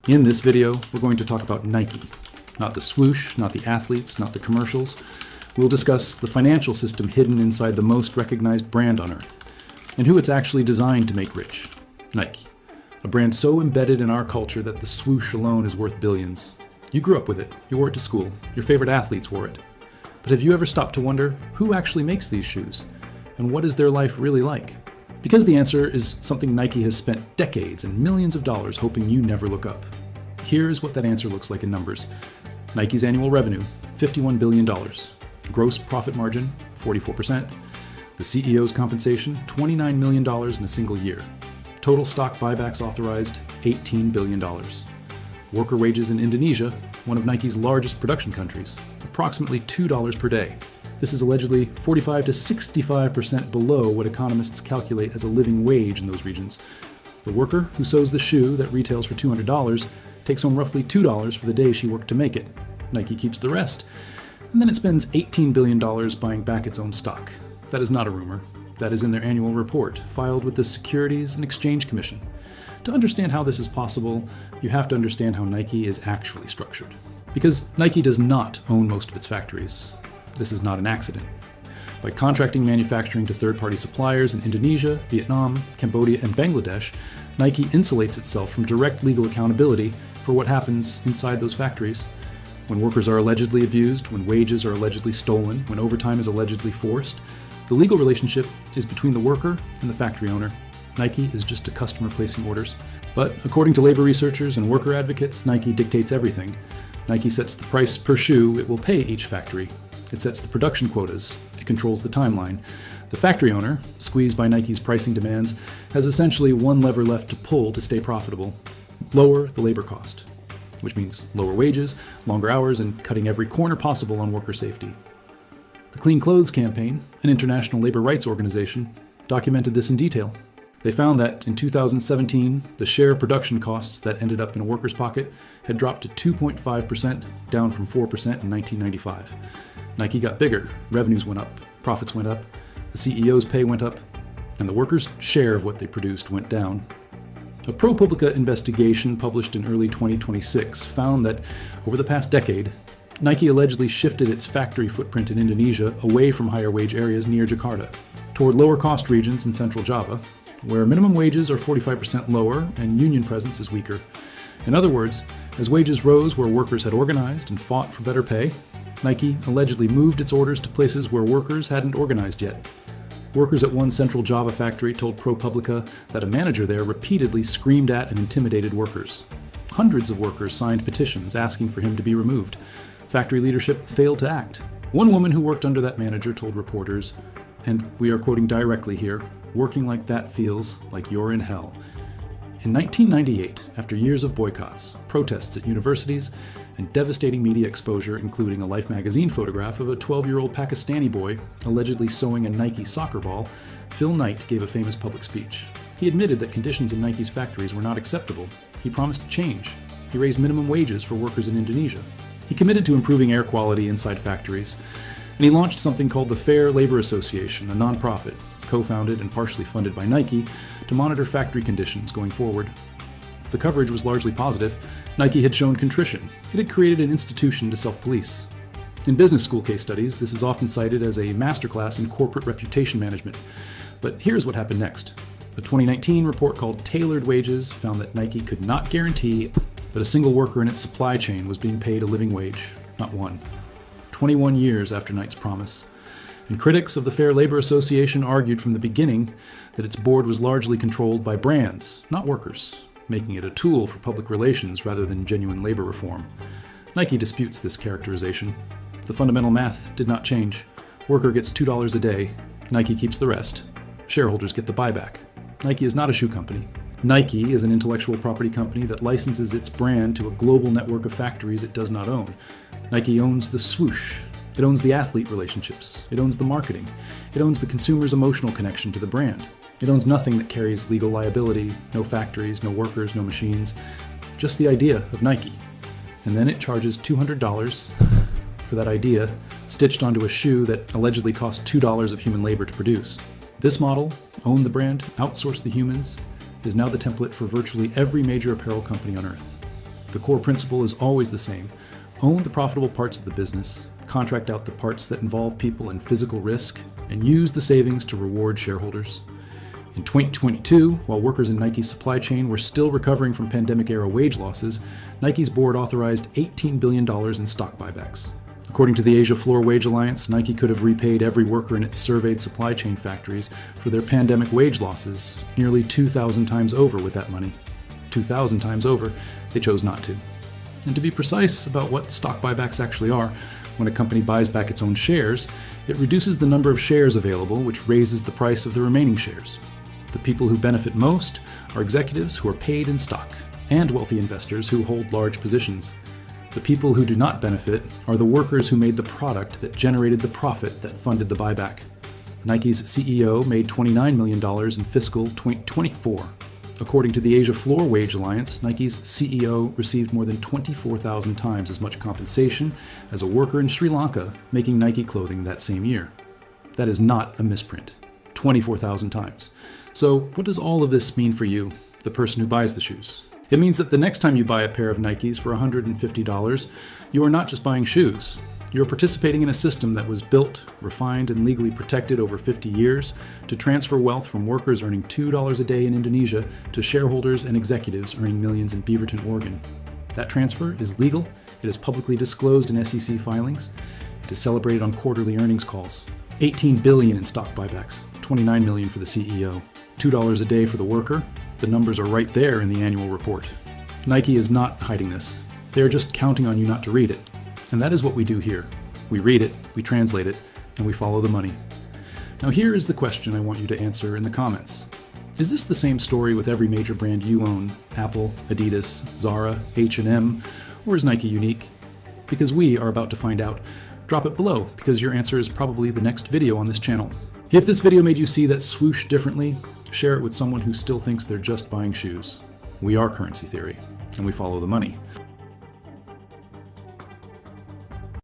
In this video, we're going to talk about Nike. Not the swoosh, not the athletes, not the commercials. We'll discuss the financial system hidden inside the most recognized brand on earth, and who it's actually designed to make rich, Nike. A brand so embedded in our culture that the swoosh alone is worth billions. You grew up with it, you wore it to school, your favorite athletes wore it. But have you ever stopped to wonder who actually makes these shoes? And what is their life really like? Because the answer is something Nike has spent decades and millions of dollars hoping you never look up. Here's what that answer looks like in numbers. Nike's annual revenue, $51 billion. Gross profit margin, 44%. The CEO's compensation, $29 million in a single year. Total stock buybacks authorized, $18 billion. Worker wages in Indonesia, one of Nike's largest production countries, approximately $2 per day. This is allegedly 45 to 65% below what economists calculate as a living wage in those regions. The worker who sews the shoe that retails for $200 takes home roughly $2 for the day she worked to make it. Nike keeps the rest. And then it spends $18 billion buying back its own stock. That is not a rumor. That is in their annual report, filed with the Securities and Exchange Commission. To understand how this is possible, you have to understand how Nike is actually structured. Because Nike does not own most of its factories. This is not an accident. By contracting manufacturing to third-party suppliers in Indonesia, Vietnam, Cambodia, and Bangladesh, Nike insulates itself from direct legal accountability for what happens inside those factories. When workers are allegedly abused, when wages are allegedly stolen, when overtime is allegedly forced, the legal relationship is between the worker and the factory owner. Nike is just a customer placing orders. But according to labor researchers and worker advocates, Nike dictates everything. Nike sets the price per shoe it will pay each factory. It sets the production quotas. It controls the timeline. The factory owner, squeezed by Nike's pricing demands, has essentially one lever left to pull to stay profitable: lower the labor cost, which means lower wages, longer hours, and cutting every corner possible on worker safety. The Clean Clothes Campaign, an international labor rights organization, documented this in detail. They found that in 2017, the share of production costs that ended up in a worker's pocket had dropped to 2.5%, down from 4% in 1995. Nike got bigger, revenues went up, profits went up, the CEO's pay went up, and the workers' share of what they produced went down. A ProPublica investigation published in early 2026 found that over the past decade, Nike allegedly shifted its factory footprint in Indonesia away from higher wage areas near Jakarta, toward lower cost regions in central Java, where minimum wages are 45% lower and union presence is weaker. In other words, as wages rose where workers had organized and fought for better pay, Nike allegedly moved its orders to places where workers hadn't organized yet. Workers at one central Java factory told ProPublica that a manager there repeatedly screamed at and intimidated workers. Hundreds of workers signed petitions asking for him to be removed. Factory leadership failed to act. One woman who worked under that manager told reporters, and we are quoting directly here, "Working like that feels like you're in hell." In 1998, after years of boycotts, protests at universities, and devastating media exposure, including a Life magazine photograph of a 12-year-old Pakistani boy allegedly sewing a Nike soccer ball, Phil Knight gave a famous public speech. He admitted that conditions in Nike's factories were not acceptable. He promised change. He raised minimum wages for workers in Indonesia. He committed to improving air quality inside factories, and he launched something called the Fair Labor Association, a nonprofit, co-founded and partially funded by Nike, to monitor factory conditions going forward. The coverage was largely positive. Nike had shown contrition. It had created an institution to self-police. In business school case studies, this is often cited as a masterclass in corporate reputation management. But here's what happened next. A 2019 report called Tailored Wages found that Nike could not guarantee that a single worker in its supply chain was being paid a living wage, not one. 21 years after Knight's promise. And critics of the Fair Labor Association argued from the beginning that its board was largely controlled by brands, not workers, making it a tool for public relations rather than genuine labor reform. Nike disputes this characterization. The fundamental math did not change. Worker gets $2 a day, Nike keeps the rest. Shareholders get the buyback. Nike is not a shoe company. Nike is an intellectual property company that licenses its brand to a global network of factories it does not own. Nike owns the swoosh. It owns the athlete relationships. It owns the marketing. It owns the consumer's emotional connection to the brand. It owns nothing that carries legal liability, no factories, no workers, no machines, just the idea of Nike. And then it charges $200 for that idea stitched onto a shoe that allegedly cost $2 of human labor to produce. This model, own the brand, outsource the humans, is now the template for virtually every major apparel company on earth. The core principle is always the same. Own the profitable parts of the business, contract out the parts that involve people and physical risk, and use the savings to reward shareholders. In 2022, while workers in Nike's supply chain were still recovering from pandemic-era wage losses, Nike's board authorized $18 billion in stock buybacks. According to the Asia Floor Wage Alliance, Nike could have repaid every worker in its surveyed supply chain factories for their pandemic wage losses nearly 2,000 times over with that money. 2,000 times over, they chose not to. And to be precise about what stock buybacks actually are, when a company buys back its own shares, it reduces the number of shares available, which raises the price of the remaining shares. The people who benefit most are executives who are paid in stock, and wealthy investors who hold large positions. The people who do not benefit are the workers who made the product that generated the profit that funded the buyback. Nike's CEO made $29 million in fiscal 2024. According to the Asia Floor Wage Alliance, Nike's CEO received more than 24,000 times as much compensation as a worker in Sri Lanka making Nike clothing that same year. That is not a misprint. 24,000 times. So what does all of this mean for you, the person who buys the shoes? It means that the next time you buy a pair of Nikes for $150, you are not just buying shoes. You're participating in a system that was built, refined, and legally protected over 50 years to transfer wealth from workers earning $2 a day in Indonesia to shareholders and executives earning millions in Beaverton, Oregon. That transfer is legal, it is publicly disclosed in SEC filings, it is celebrated on quarterly earnings calls. $18 billion in stock buybacks, $29 million for the CEO, $2 a day for the worker. The numbers are right there in the annual report. Nike is not hiding this. They are just counting on you not to read it. And that is what we do here. We read it, we translate it, and we follow the money. Now here is the question I want you to answer in the comments. Is this the same story with every major brand you own? Apple, Adidas, Zara, H&M, or is Nike unique? Because we are about to find out. Drop it below, because your answer is probably the next video on this channel. If this video made you see that swoosh differently, share it with someone who still thinks they're just buying shoes. We are currency theory, and we follow the money.